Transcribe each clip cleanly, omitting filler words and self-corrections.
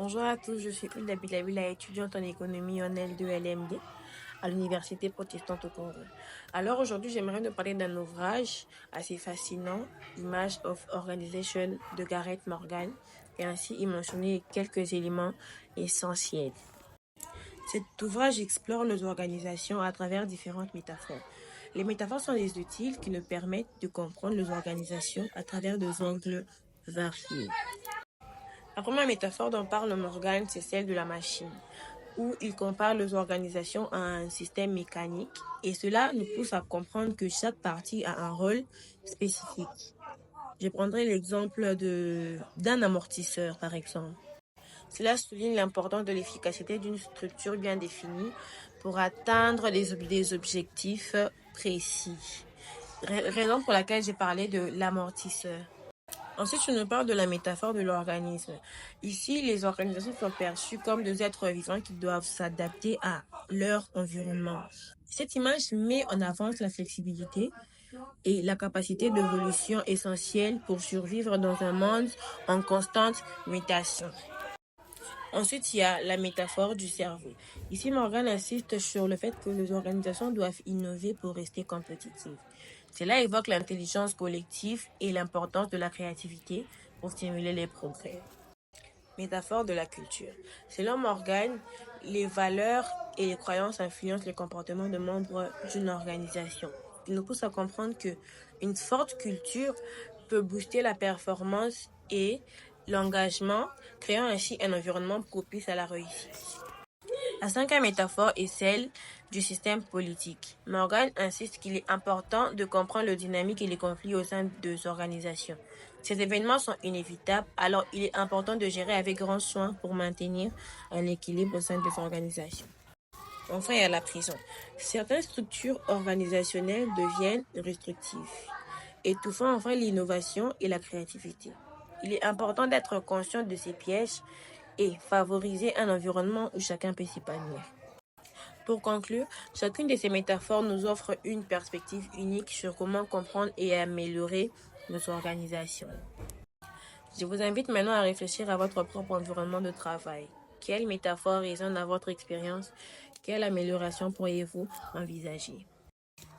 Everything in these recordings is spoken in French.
Bonjour à tous, je suis Hilda Bilabila, étudiante en économie en L2 LMD à l'Université protestante au Congo. Alors aujourd'hui, j'aimerais nous parler d'un ouvrage assez fascinant, Image of Organization de Gareth Morgan, et ainsi y mentionner quelques éléments essentiels. Cet ouvrage explore les organisations à travers différentes métaphores. Les métaphores sont des outils qui nous permettent de comprendre les organisations à travers des angles variés. La première métaphore dont parle Morgan, c'est celle de la machine, où il compare les organisations à un système mécanique, et cela nous pousse à comprendre que chaque partie a un rôle spécifique. Je prendrai l'exemple d'un amortisseur, par exemple. Cela souligne l'importance de l'efficacité d'une structure bien définie pour atteindre des objectifs précis. Raison pour laquelle j'ai parlé de l'amortisseur. Ensuite, je nous parle de la métaphore de l'organisme. Ici, les organisations sont perçues comme des êtres vivants qui doivent s'adapter à leur environnement. Cette image met en avant la flexibilité et la capacité d'évolution essentielle pour survivre dans un monde en constante mutation. Ensuite, il y a la métaphore du cerveau. Ici, Morgan insiste sur le fait que les organisations doivent innover pour rester compétitives. Cela évoque l'intelligence collective et l'importance de la créativité pour stimuler les progrès. Métaphore de la culture. Selon Morgan, les valeurs et les croyances influencent le comportement des membres d'une organisation. Il nous pousse à comprendre que une forte culture peut booster la performance et l'engagement, créant ainsi un environnement propice à la réussite. La cinquième métaphore est celle du système politique. Morgan insiste qu'il est important de comprendre le dynamique et les conflits au sein des organisations. Ces événements sont inévitables, alors il est important de gérer avec grand soin pour maintenir un équilibre au sein des organisations. Enfin, il y a la prison. Certaines structures organisationnelles deviennent restrictives, étouffant enfin l'innovation et la créativité. Il est important d'être conscient de ces pièges et favoriser un environnement où chacun peut s'épanouir. Pour conclure, chacune de ces métaphores nous offre une perspective unique sur comment comprendre et améliorer notre organisation. Je vous invite maintenant à réfléchir à votre propre environnement de travail. Quelle métaphore résonne à votre expérience? Quelle amélioration pourriez-vous envisager?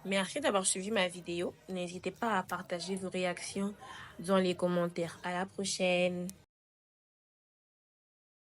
Merci d'avoir suivi ma vidéo. N'hésitez pas à partager vos réactions dans les commentaires. À la prochaine!